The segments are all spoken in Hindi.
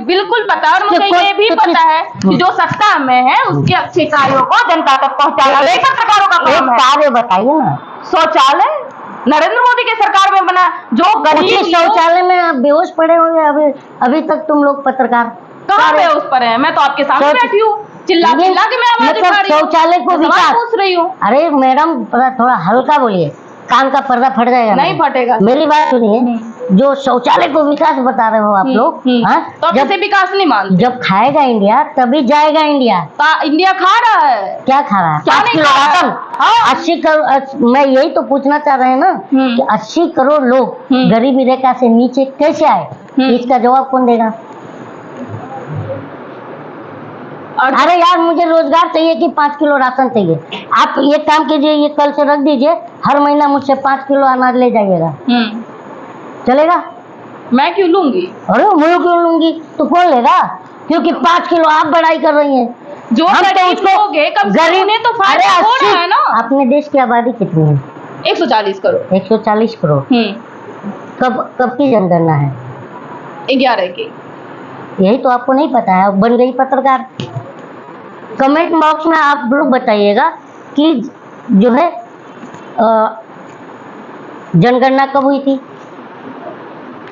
बिल्कुल पता है, और मुझे ये भी पता है कि जो सत्ता में है उसके अच्छे कार्यों को जनता तक पहुंचाना पत्रकारों का काम है। कार्य बताइए ना। शौचालय नरेंद्र मोदी के सरकार में बना, जो गरीब शौचालय में बेहोश पड़े हुए अभी तक तुम लोग पत्रकार कहाँ बेहोश पड़े हैं? मैं तो आपके सामने बैठी हूँ, चिल्ला चिल्ला के मैं आवाज उठा रही हूँ, शौचालय को विकास पूछ रही हूँ। अरे मैडम थोड़ा हल्का बोलिए, कान का पर्दा फट जाएगा। नहीं फटेगा। मेरी बात सुनिए, जो शौचालय को विकास बता रहे हो आप लोग, तो जब विकास नहीं मानते, जब खाएगा इंडिया तभी जाएगा इंडिया। इंडिया खा रहा है, क्या खा रहा है? क्या नहीं खा रहा है? 80 करोड़, मैं यही तो पूछना चाह रहे हैं ना कि 80 करोड़ लोग गरीबी रेखा से नीचे कैसे आए, इसका जवाब कौन देगा? अरे यार मुझे रोजगार चाहिए कि 5 किलो राशन चाहिए। आप ये काम कीजिए, ये कल से रख दीजिए, हर महीना मुझसे 5 किलो अनाज ले जाइएगा, चलेगा? मैं क्यों लूंगी? अरे मैं क्यों लूंगी? तो कौन लेगा? क्योंकि 5 किलो आप बढ़ाई कर रही हैं। जो गरीब लोग हैं, गरीब ने तो फायदा हो रहा है ना। अपने देश की आबादी कितनी है? 140 करोड़। 140 करोड़। कब की जनगणना है? 11 की। यही तो आपको नहीं पता है, बन गई पत्रकार। कमेंट बॉक्स में आप लोग बताइएगा कि जो है जनगणना कब हुई थी?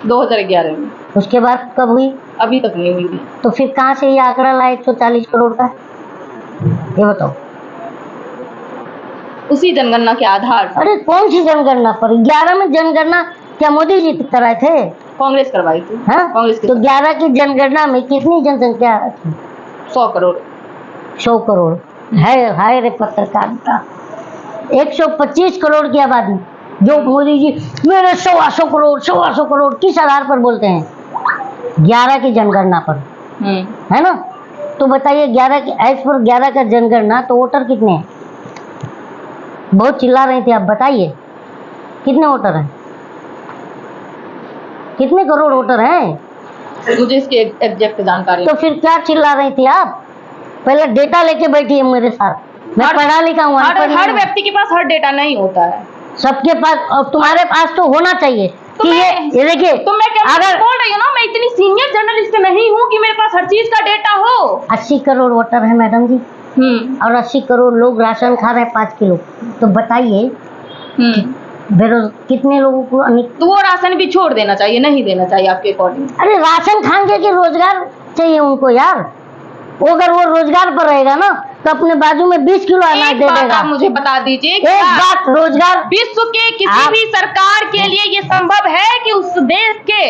2011 में। उसके बाद कब हुई? अभी तक नहीं हुई। तो फिर कहाँ से ये आंकड़ा लाए 140 करोड़ का? ये बताओ। उसी जनगणना के आधार। अरे कौन सी जनगणना पर? 11 में जनगणना क्या मोदी जी कराए थे? कांग्रेस करवाई थी। कांग्रेस। तो 11 की जनगणना में कितनी जनसंख्या थी? 100 करोड़। 100 करोड़ है। हाय रे पत्रकारिता, 125 करोड़ की आबादी, जो मोदी जी मेरे 125 करोड़ 125 करोड़ किस आधार पर बोलते हैं? 11 की जनगणना पर, है ना? तो बताइए 11 की, एज पर 11 का जनगणना, तो वोटर कितने हैं? बहुत चिल्ला रही थी आप, बताइए कितने वोटर हैं? कितने करोड़ वोटर हैं? मुझे इसकी एग्जैक्ट जानकारी। तो फिर क्या चिल्ला रही थी आप? पहले डेटा लेके बैठी है मेरे साथ। मैं पढ़ा लिखा हूँ। हर व्यक्ति के पास हर डेटा नहीं होता है। सबके पास, और तुम्हारे पास तो होना चाहिए। तो ये देखिए, तो मैं अगर बोल रही हूँ ना, मैं इतनी सीनियर जर्नलिस्ट नहीं हूँ कि मेरे पास हर चीज का डेटा हो। 80 करोड़ वोटर है मैडम जी, और 80 करोड़ लोग राशन खा रहे हैं 5 किलो। तो बताइए कितने लोगों को तो वो राशन भी छोड़ देना चाहिए, नहीं देना चाहिए आपके अकॉर्डिंग? अरे राशन खाएंगे कि रोजगार चाहिए उनको यार? वो अगर वो रोजगार पर रहेगा ना तो अपने बाजू में 20 किलो अनाज दे देगा। मुझे बता दीजिए, एक बात, रोजगार विश्व के किसी भी सरकार के लिए ये संभव है कि उस देश के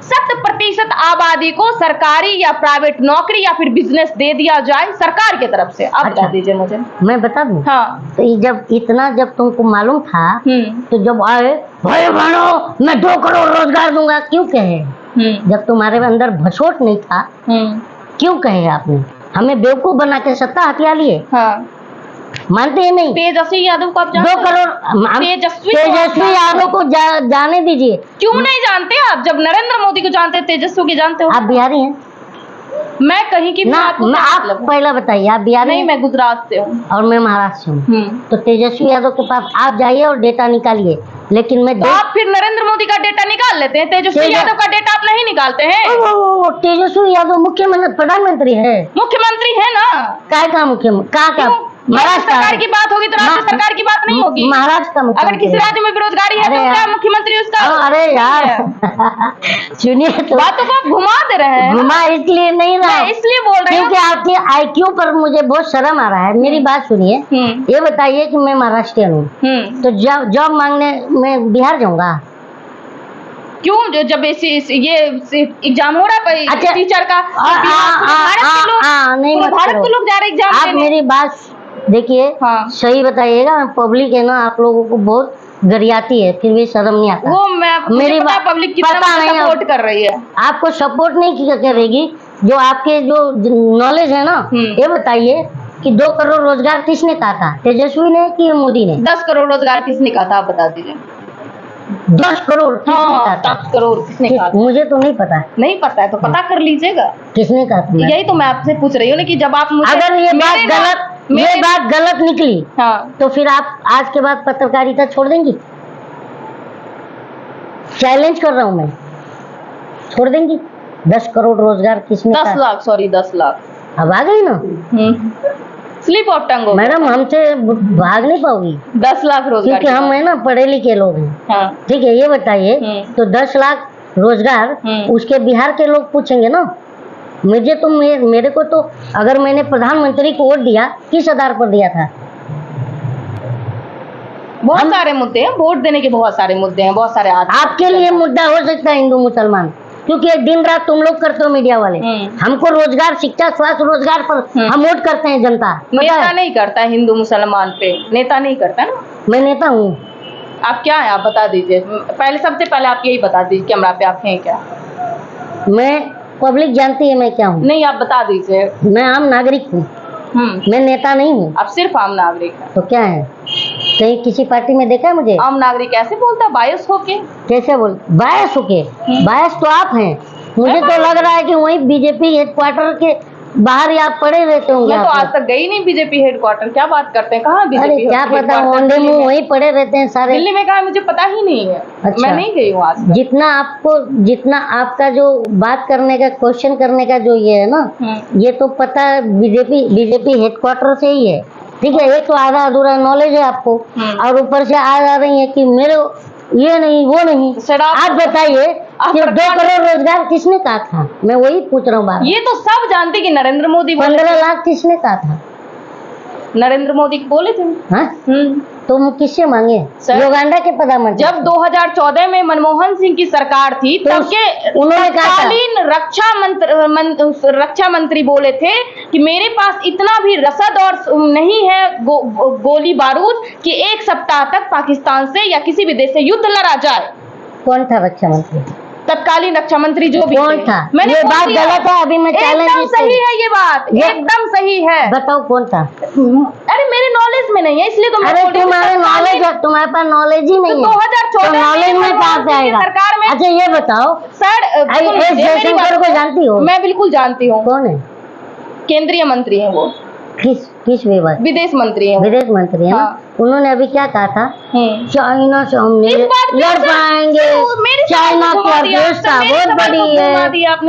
100% आबादी को सरकारी या प्राइवेट नौकरी या फिर बिजनेस दे दिया जाए सरकार की तरफ से? आप बता दीजिए मुझे। मैं बता दूं? हाँ। तो जब तुमको मालूम था, तो जब आए भाई बहनों मैं 2 करोड़ रोजगार दूंगा, क्यों कहे? जब तुम्हारे अंदर भसोट नहीं था, क्यों कहे आपने? हमें बेवकूफ बना के सत्ता हथिया लिए। हाँ। मानते हैं नहीं? तेजस्वी यादव को आप 2 करोड़ तेजस्वी यादव को जाने दीजिए। क्यों नहीं जानते आप? जब नरेंद्र मोदी को जानते, तेजस्वी को जानते हो। आप बिहारी हैं? मैं कहीं की आप पहला बताइए, आप बिहारी? नहीं, मैं गुजरात से हूँ। और मैं महाराष्ट्र से हूँ। तो तेजस्वी यादव के पास आप जाइए और डेटा निकालिए, लेकिन मैं तो आप फिर नरेंद्र मोदी का डेटा निकाल लेते हैं, तेजस्वी यादव का डेटा आप नहीं निकालते हैं? तेजस्वी यादव मुख्यमंत्री प्रधानमंत्री है। मुख्यमंत्री है ना? काय का मुख्यमंत्री? का महाराष्ट्र सरकार की बात होगी तो राज्य सरकार की बात नहीं होगी। महाराष्ट्र का अगर किसी राज्य में बेरोजगारी है तो क्या मुख्यमंत्री उसका? अरे यार सुनिए, तो बातों को आप घुमा दे रहे हैं। घुमा इसलिए नहीं रहा, इसलिए बोल रहे हैं क्योंकि आपके IQ पर मुझे बहुत शर्म आ रहा है। मेरी बात सुनिए, ये बताइए कि मैं महाराष्ट्रियन हूँ, तो जॉब मांगने में बिहार जाऊंगा क्यों? जब ये एग्जाम हो रहा है टीचर का, भारत के लोग जा रहे एग्जाम देने। आप मेरी बात देखिए, सही बताइएगा। पब्लिक है ना, आप लोगों को बहुत गरियाती है, फिर भी शर्म नहीं आता। वो मेरी पब्लिक कितना सपोर्ट कर रही है। आपको सपोर्ट नहीं करेगी, जो आपके जो नॉलेज है ना। ये बताइए कि 2 करोड़ रोजगार किसने कहा था? तेजस्वी ने कि मोदी ने? 10 करोड़ रोजगार किसने कहा था? आप बता दीजिए। 10 करोड़? 10 करोड़ किसने कहा? मुझे तो नहीं पता। नहीं पता है तो पता कर लीजिएगा, किसने कहा था? यही तो मैं आपसे पूछ रही हूँ ना, कि जब आप मुझे अगर ये बात गलत निकली, तो फिर आप आज के बाद पत्रकारिता छोड़ देंगी? चैलेंज कर रहा हूँ मैं, छोड़ देंगी? 10 करोड़ रोजगार किसने 10 कहा? लाख, सॉरी 10 लाख। अब आ गई ना स्लिप ऑफ टंग हो गया। मैडम, हमसे भाग नहीं पाओगी 10 लाख रोजगार क्योंकि की हम बात। है ना पढ़े लिखे लोग हैं। हाँ। ठीक है, ये बताइए तो 10 लाख रोजगार उसके बिहार के लोग पूछेंगे ना। मुझे तो मेरे को तो अगर मैंने प्रधानमंत्री को वोट दिया किस आधार पर दिया था? बहुत सारे मुद्दे हैं, वोट देने के बहुत सारे मुद्दे हैं, बहुत सारे आपके लिए मुद्दा हो सकता है हिंदू मुसलमान, क्योंकि दिन रात तुम लोग करते हो मीडिया वाले। हमको रोजगार, शिक्षा, स्वास्थ्य, रोजगार पर हम वोट करते हैं जनता। नेता नहीं करता है हिंदू मुसलमान पे, नेता नहीं करता ना। मैं नेता हूँ। आप क्या है, आप बता दीजिए पहले, सबसे पहले आप यही बता दीजिए कैमरा पे आप हैं क्या। मैं, पब्लिक जानती है मैं क्या हूँ। नहीं, आप बता दीजिए। मैं आम नागरिक हूँ, मैं नेता नहीं हूँ। आप सिर्फ आम नागरिक हैं। तो क्या है, कहीं किसी पार्टी में देखा है मुझे? आम नागरिक ऐसे बोलता है बायस होके? कैसे बोल, बायस होके? बायस तो आप हैं। मुझे तो लग रहा है कि वही बीजेपी हेडक्वार्टर के बाहर ही आप पड़े रहते होंगे। मैं तो आज तक गई नहीं बीजेपी हेडक्वार्टर, क्या बात करते हैं, कहाँ अरे बीजेपी? क्या पता, ओंडे मुंह वहीं पड़े रहते हैं सारे। दिल्ली में कहाँ है मुझे पता ही नहीं है। अच्छा। मैं नहीं गई हूँ आज तक। जितना आपका जो बात करने का, क्वेश्चन करने का जो ये है ना, ये तो पता है बीजेपी हेडक्वार्टर से ही है। ठीक है, ये तो आधा अधूरा नॉलेज है आपको, और ऊपर से आ रही है कि मेरे ये नहीं वो नहीं। आप बताइए कि 2 करोड़ रोजगार किसने कहा था? मैं वही पूछ रहा हूँ बात। ये तो सब जानते कि नरेंद्र मोदी 15 लाख किसने कहा था? नरेंद्र मोदी बोले थे। हाँ? तो हम किससे मांगे? युगांडा के प्रधानमंत्री। जब 2014 में मनमोहन सिंह की सरकार थी तो तब के उन्होंने कहा तत्कालीन रक्षा मंत्री बोले थे कि मेरे पास इतना भी रसद और नहीं है गोली बारूद कि 1 सप्ताह तक पाकिस्तान से या किसी भी देश से युद्ध लड़ा जाए। कौन था रक्षा मंत्री? तत्कालीन रक्षा मंत्री जो भी कौन था? मैंने ये बात गलत है, अभी मैं चैलेंज। एकदम सही है ये बात, एकदम सही है। बताओ कौन था? अरे मेरे नॉलेज में नहीं है इसलिए तो मैं बोल रही हूँ। तुम्हारे नॉलेज है, तुम्हारे पास नॉलेज ही नहीं है। 2014 नॉलेज में कहाँ से आएगा? सरकार में। अच्छा ये बताओ सर, एस जयशंकर को जानती हो? मैं बिल्कुल जानती हूँ। कौन है? केंद्रीय मंत्री है वो। किस विभाग? विदेश मंत्री है। विदेश मंत्री है ना? उन्होंने अभी क्या कहा था? चाइना से हम लड़ पाएंगे, चाइना की अर्थव्यवस्था बहुत बड़ी है,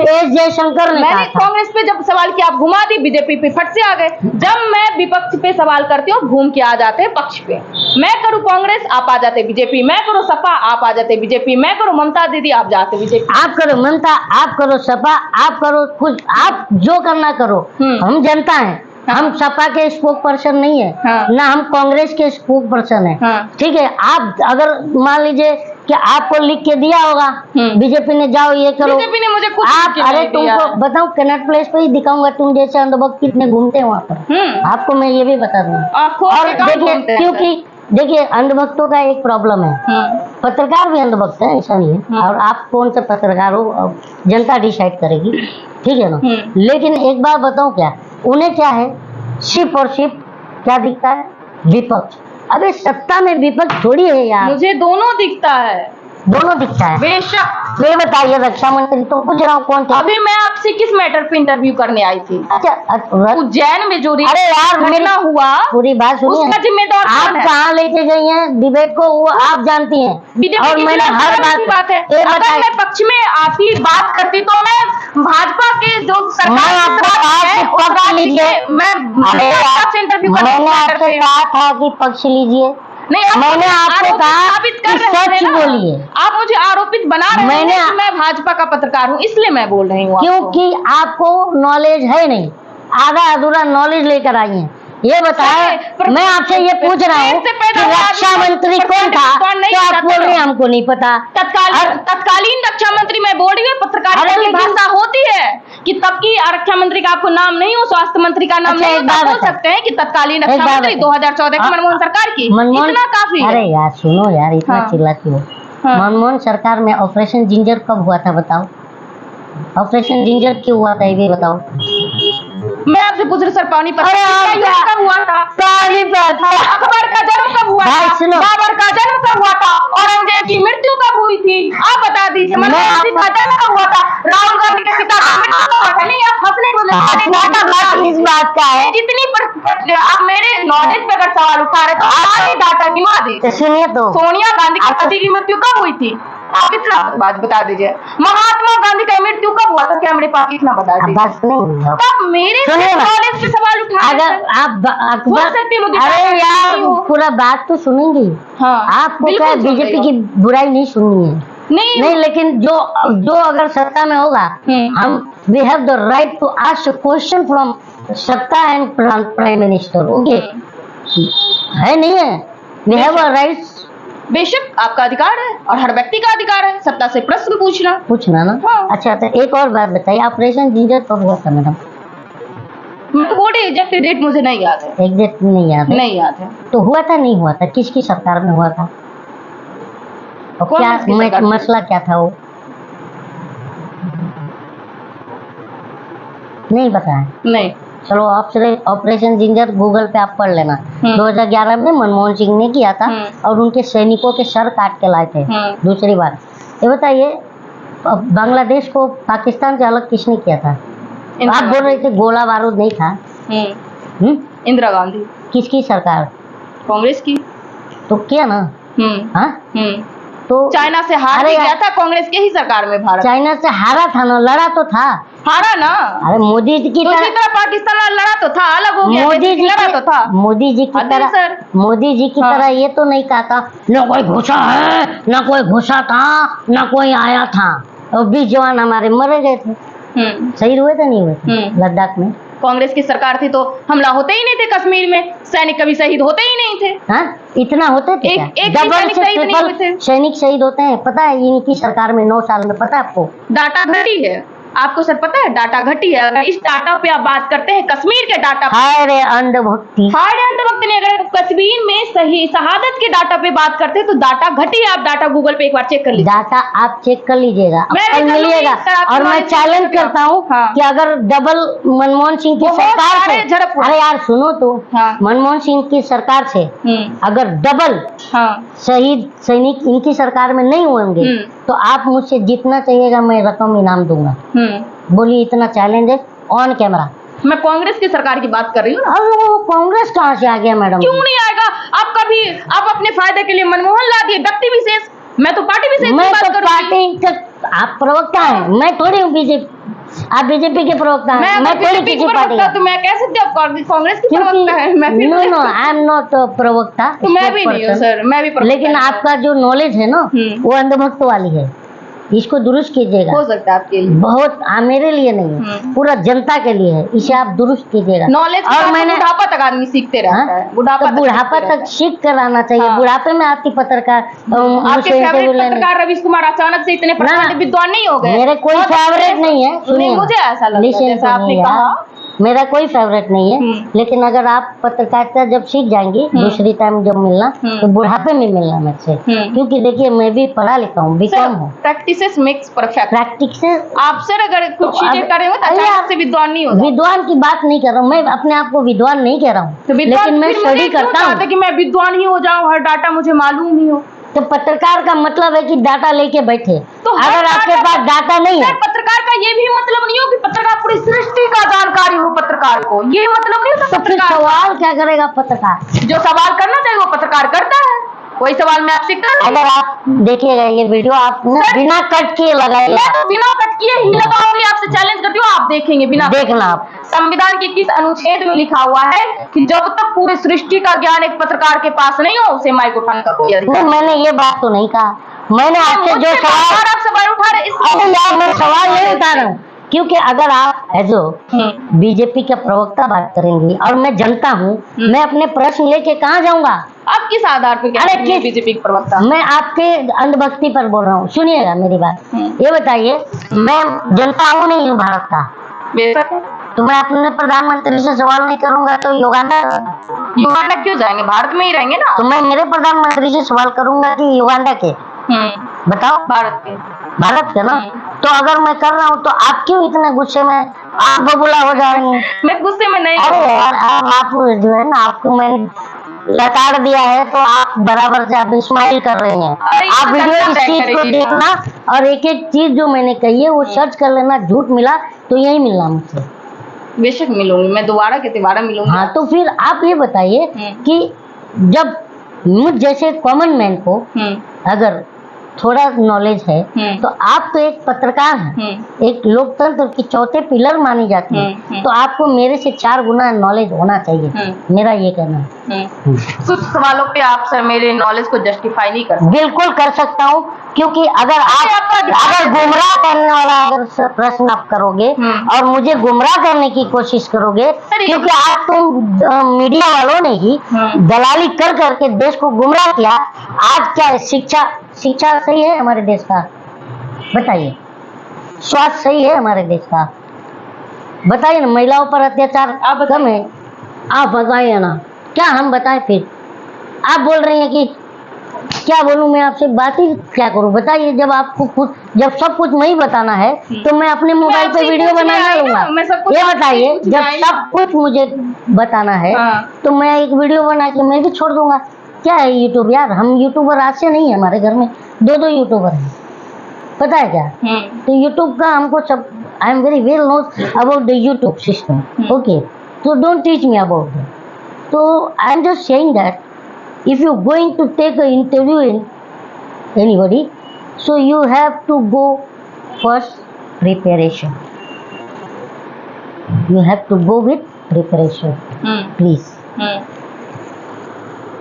एस जयशंकर ने कहा था। कांग्रेस पे जब सवाल किया आप घुमा दी, बीजेपी पे फट से आ गए। जब मैं विपक्ष पे सवाल करती हूँ घूम के आ जाते हैं पक्ष पे। मैं करूँ कांग्रेस आप आ जाते बीजेपी, मैं करूँ सपा आप आ जाते बीजेपी, मैं करूँ ममता दीदी आप जाते बीजेपी। आप करो ममता, आप करो सपा, आप करो कुछ, आप जो करना करो। हम जनता है, हम सपा के स्पोक पर्सन नहीं है, ना हम कांग्रेस के स्पोक पर्सन है। ठीक है, आप अगर मान लीजिए कि आपको लिख के दिया होगा बीजेपी ने, जाओ ये करो, बीजेपी ने मुझे कुछ आप, अरे तुमको बताऊं, कनॉट प्लेस पे ही दिखाऊंगा तुम जैसे अंधभक्त कितने घूमते हैं वहाँ पर, आपको मैं ये भी बता दूंगा। और देखिए, क्योंकि देखिए अंधभक्तों का एक प्रॉब्लम है, पत्रकार भी अंधभक्त है, ऐसा नहीं है। और आप कौन सा पत्रकार हो जनता डिसाइड करेगी, ठीक है ना। लेकिन एक बार बताऊं, क्या उन्हें क्या है, सिर्फ और सिर्फ क्या दिखता है? विपक्ष। अबे सत्ता में विपक्ष थोड़ी है यार। मुझे दोनों दिखता है, दोनों दिखता है बेशक। ये बताइए रक्षा मंत्री तो पूछ रहा हूँ कौन था? अभी मैं आपसे किस मैटर पे इंटरव्यू करने आई थी? अच्छा, उज्जैन में जो अरे यार घटना हुआ, पूरी बात सुनिए, उसका जिम्मेदार आप कौन है? कहाँ लेके गई हैं डिबेट को, वो आप जानती हैं। और मैंने हर बात है, अगर मैं पक्ष में आती बात करती तो मैं भाजपा के जो सरकार मैंने आपसे कहा था कि पक्ष लीजिए, नहीं, मैंने आपको कहा कि सच बोलिए। आप मुझे आरोपित बना रहे हैं कि मैं भाजपा का पत्रकार हूँ, इसलिए मैं बोल रही हूँ। क्योंकि आपको नॉलेज है नहीं, आधा अधूरा नॉलेज लेकर आई हैं। ये बताए, मैं आपसे ये पूछ रहा हूँ कि रक्षा मंत्री कौन था, तो आप बोल रहे हैं हमको नहीं पता। तत्कालीन रक्षा मंत्री मैं बोल रही हूँ, पत्रकारिता की भाषा होती है कि तब की रक्षा मंत्री का आपको नाम नहीं हो, स्वास्थ्य मंत्री का नाम नहीं हो, बोल सकते हैं कि तत्कालीन रक्षा मंत्री 2014 की मनमोहन सरकार की, इतना काफी। अरे यार सुनो यार, इतना चिल्लाती हो। मनमोहन सरकार में ऑपरेशन जिंजर कब हुआ था बताओ? ऑपरेशन जिंजर क्यों हुआ था ये भी बताओ। मैं आपसे पूछ रही सर, पानीपत कब हुआ था? पानीपत। अकबर का जन्म कब हुआ था? बाबर का जन्म कब हुआ था? औरंगजेब की मृत्यु कब हुई थी? आप बता दीजिए। मनमोहन सिंह का जन्म कब हुआ था? राहुल गांधी के पिता का मृत्यु कब हुआ था? नहीं, आप हंसने को इस बात का है, जितनी आप मेरे नॉलेज पे अगर सवाल उठा रहे तो सारी डाटा गिनवा दी। सुनिए तो, सोनिया गांधी के पति की मृत्यु कब हुई थी? आप इतना बात बता दीजिए, महात्मा गांधी का मृत्यु कब हुआ था, क्या मेरे पास इतना बता अब दीजिए। बस नहीं हो। तब मेरे सुनिए ना। कॉलेज पे सवाल उठा अगर आप हो सकती मुझे अरे पता यार नहीं हो। पूरा बात तो सुनेंगी। हाँ, आपको बिल्कुल क्या सुन रही बीजेपी हूँ। की बुराई नहीं सुननी है? नहीं नहीं, लेकिन जो अगर सत्ता में होगा, हम we have the right to ask question फ्रॉम सत्ता एंड प्राइम मिनिस्टर। ओके, है नहीं है? We have a right. बेशक आपका अधिकार है और हर व्यक्ति का अधिकार है सत्ता से प्रश्न पूछना ना। हाँ। अच्छा, तो एक और बात बताइए, ऑपरेशन जिंजर कब हुआ था मैडम? बोर्ड एग्जैक्ट डेट मुझे नहीं याद है, एग्जैक्ट नहीं याद है? नहीं याद है। तो हुआ था नहीं हुआ था, किसकी सरकार में हुआ था? और कौन क्या किसकी सरकार में? मसला क्या था वो नहीं बताया? नहीं। चलो ऑपरेशन जिंजर गूगल पे आप पढ़ लेना। 2011 में मनमोहन सिंह ने किया था और उनके सैनिकों के सर काट के लाए थे। दूसरी बात ये बताइए, बांग्लादेश को पाकिस्तान से अलग किसने किया था? आप बोल रहे थे गोला बारूद नहीं था। इंदिरा गांधी। किसकी सरकार? कांग्रेस की। तो किया ना। हाँ, तो चाइना से हार गया था कांग्रेस के ही सरकार में भारत। चाइना से हारा था ना, लड़ा तो था। हारा ना। अरे मोदी जी की तो इसी तरह पाकिस्तान लड़ा तो था, अलग हो गया, मोदी जी लड़ा तो था। मोदी जी की तरह सर। मोदी जी की तरह ये तो नहीं कहा था न कोई घुसा है, न कोई घुसा था, न कोई आया था, और 20 जवान हमारे मरे गए थे। शहीद हुए थे नहीं हुए थे लद्दाख में? कांग्रेस की सरकार थी तो हमला होते ही नहीं थे कश्मीर में, सैनिक कभी शहीद होते ही नहीं थे। हाँ, इतना होते थे क्या? डबल से ट्रिपल सैनिक शहीद होते हैं, पता है इनकी सरकार में 9 साल में, पता है आपको? डाटा घटी है, आपको सर पता है डाटा घटी है। अगर इस डाटा पे आप बात करते हैं कश्मीर के डाटा पे, हाय रे अंधभक्ति, हाय रे अंधभक्ति नहीं, अगर कश्मीर में सही शहादत के डाटा पे बात करते हैं तो डाटा घटी है। आप डाटा गूगल पे एक बार चेक कर लीजिए, डाटा आप चेक कर लीजिएगा, कल मिलिएगा। और मैं चैलेंज करता हूँ कि अगर डबल मनमोहन सिंह की सरकार से, अरे यार सुनो तो, मनमोहन सिंह की सरकार से अगर डबल शहीद सैनिक इनकी सरकार में नहीं होंगे तो आप मुझसे जीतना चाहिएगा, मैं रकम इनाम दूंगा। बोलिए, इतना चैलेंज है ऑन कैमरा। मैं कांग्रेस की सरकार की बात कर रही हूँ। कांग्रेस कहाँ से आ गया मैडम? क्यों नहीं आएगा? आप अपने फायदे के लिए मनमोहन ला दिए, व्यक्ति विशेष, मैं तो पार्टी विशेष की बात कर रही हूँ। आप प्रवक्ता हैं, मैं थोड़ी हूँ बीजेपी, आप बीजेपी के प्रवक्ता हैं, मैं थोड़ी किसी पार्टी का। तो मैं कह सकती हूँ कांग्रेस की प्रवक्ता है। नो, आई एम नॉट प्रवक्ता। तो मैं भी नहीं हूँ सर, मैं भी प्रवक्ता। लेकिन आपका जो नॉलेज है ना वो अंधभक्त वाली है, इसको दुरुस्त कीजिएगा। हो सकता है आपके लिए बहुत, मेरे लिए नहीं है, पूरा जनता के लिए है, इसे आप दुरुस्त कीजिएगा। नॉलेज और मैंने बुढ़ापा तक आदमी सीखते रहता है, बुढ़ापा तक सीख कर आना चाहिए। बुढ़ापे में आपकी पत्रकार, आपके फेवरेट पत्रकार रवीश कुमार अचानक से इतने विद्वान नहीं हो गए? मेरे कोई फेवरेट नहीं है, सुनिए, मुझे ऐसा लगता है जैसा आपने कहा, मेरा कोई फेवरेट नहीं है। लेकिन अगर आप पत्रकारिता जब सीख जाएंगी, दूसरी टाइम जब मिलना तो बुढ़ापे में मिलना मुझसे, क्योंकि देखिए मैं भी पढ़ा लिखा हूँ, बीकॉम हूँ। Practices makes perfect. प्रैक्टिसेस आप सर अगर कुछ चीजें करे हो तो अचानक से विद्वान नहीं होगा। विद्वान की बात नहीं कर रहा हूँ, मैं अपने आप को विद्वान नहीं कह रहा हूँ, लेकिन मैं स्टडी करता हूँ कि मैं विद्वान ही हो जाऊँ, हर डाटा मुझे मालूम ही हो। तो पत्रकार का मतलब है कि डाटा लेके बैठे। तो अगर आपके पास डाटा नहीं है, पत्रकार का ये भी मतलब नहीं हो कि पत्रकार पूरी सृष्टि का जानकारी हो पत्रकार को, ये मतलब नहीं होता। तो फिर सवाल क्या करेगा पत्रकार? जो सवाल करना चाहिए वो पत्रकार करता है, वही सवाल मैं आपसे कर। अगर आप देखिएगा ये वीडियो, आप बिना कट किए लगाइए। बिना कट किए ही लगाऊंगी, आपसे चैलेंज करती हूँ, आप देखेंगे बिना देखना। आप संविधान के किस अनुच्छेद में लिखा हुआ है कि जब तक पूरी सृष्टि का ज्ञान एक पत्रकार के पास नहीं हो उसे माइक उठाने का कोई अधिकार नहीं। मैंने ये बात तो नहीं कहा, मैंने आपसे जो सवाल, आप सवाल उठा रहे, मैं सवाल नहीं उठा रहा हूँ, क्योंकि अगर आप एजो बीजेपी के प्रवक्ता बात करेंगी और मैं जनता हूँ, मैं अपने प्रश्न लेके कहाँ जाऊंगा? आप किस आधार पर? अरे बीजेपी के प्रवक्ता? मैं आपके अंधभक्ति पर बोल रहा हूँ, सुनिएगा मेरी बात। ये बताइए, मैं जनता हूँ नहीं हूँ भारत का, तो मैं अपने प्रधानमंत्री से सवाल नहीं करूंगा तो युगांडा क्यों जाएंगे? भारत में ही रहेंगे ना। तो मैं मेरे प्रधानमंत्री से सवाल करूंगा कि युगांडा के? बताओ। भारत के ना। तो अगर मैं कर रहा हूँ तो आप क्यों इतने गुस्से में, आप बबूला हो जा रही हैं? मैं गुस्से में नहीं। अरे यार, आप जो है ना, आपको मैंने लताड़ दिया है तो आप बराबर से आप स्माइल कर रही हैं। आप वीडियो इस चीज को देखना और एक एक चीज जो मैंने कही है वो सर्च कर लेना, झूठ मिला तो यही मिलना मुझसे। बेशक मिलूंगी, मैं दोबारा के दोबारा मिलूंगी। हाँ, तो फिर आप ये बताइए कि जब मुझ जैसे कॉमन मैन को अगर थोड़ा नॉलेज है, तो आप तो एक पत्रकार हैं, एक लोकतंत्र की चौथे पिलर मानी जाती है, तो आपको मेरे से 4 गुना नॉलेज होना चाहिए, मेरा ये कहना है। कुछ सवालों पे आप सर मेरे नॉलेज को जस्टिफाई नहीं कर सकते। बिल्कुल कर सकता हूँ, क्योंकि अगर गुमराह करने वाला अगर प्रश्न आप करोगे और मुझे गुमराह करने की कोशिश करोगे, क्योंकि आप तो मीडिया वालों ने ही दलाली कर करके देश को गुमराह किया। आज क्या है, शिक्षा सही है हमारे देश का? बताइए। स्वास्थ्य सही है हमारे देश का? बताइए ना। महिलाओं पर अत्याचार कम है? आप बताइए ना, क्या हम बताएं फिर? आप बोल रही हैं कि क्या बोलूं, मैं आपसे बात ही क्या करूं? बताइए। जब सब कुछ मैं ही बताना है तो मैं अपने मोबाइल पे वीडियो बनाना लूंगा। ये बताइए, जब सब कुछ मुझे बताना है तो मैं एक वीडियो बना के मैं भी छोड़ दूंगा। क्या है यूट्यूब यार? हम यूट्यूबर आज से नहीं है, हमारे घर में 2 यूट्यूबर हैं, पता है क्या? तो यूट्यूब का हमको सब, I am very well known about the YouTube system, okay, so don't teach me about it. So I'm just saying that if you're going to take an interview in anybody, so you have to go first preparation. You have to go with preparation, please.